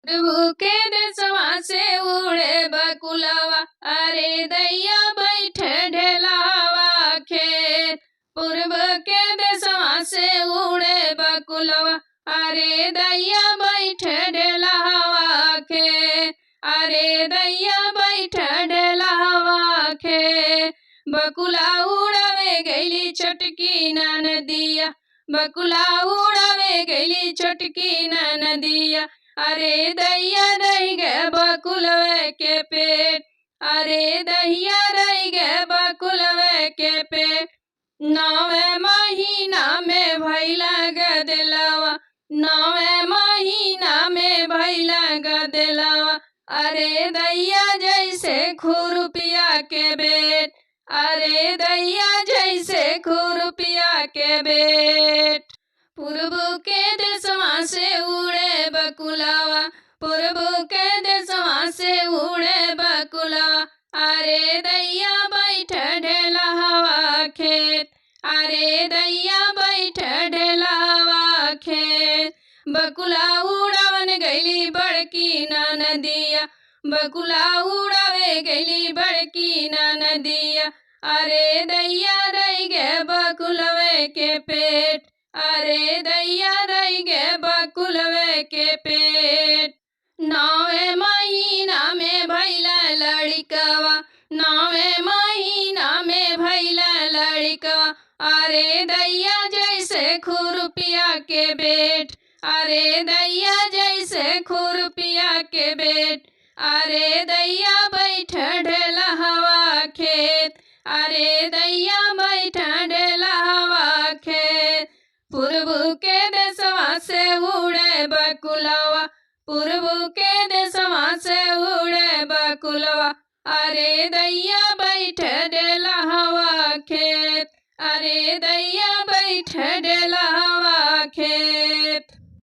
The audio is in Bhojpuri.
प्रभु के देशवा से उड़े बकुलवा, अरे दैया बैठे ढेलावा खेत। पूर्व के देशवा से उड़े बकुलवा, अरे दैया बैठे ढेलावा खेत। अरे दैया बैठे ढेलावा खेत। बकुला उड़ावे गैली छोटकी नदिया, बकुला उड़ावे गैली छोटकी नदिया। अरे दैया रह गए बकुलवे के पेट, अरे दैया रह गए बकुलवे के पेट। 9वें महीना में भैला गदलवा, 9वें महीना में भैला गदलवा। अरे दैया जैसे खुरपिया के बेट, अरे दैया जैसे खुरपिया के बेट। पूर्व के देशवा से उड़े बकुलवा, पूर्व के देशवा से उड़े बकुलवा। अरे दैया बैठे ढेलावा खेत, अरे दैया बैठे ढेलावा खेत। बकुला उड़ावन गैली बड़की नदिया, बकुला उड़ावे गैली बड़की नदिया। अरे दैया रह गए बकुलवे के पेट, अरे दैया रह गए बकुलवे के पेट। 9वें महीना में भैला लड़कवा, 9वें महीना में भैला लड़कवा। अरे दैया जैसे खुरपिया के बेट, अरे दैया जैसे खुरपिया के बेट। अरे दैया बैठे ढेलावा खेत, अरे दैया बैठे ढेलावा खेत। पूर्व के देशवा से उड़े बकुलवा, पूर्व के देशवा से उड़े बकुलवा। अरे दैया बैठे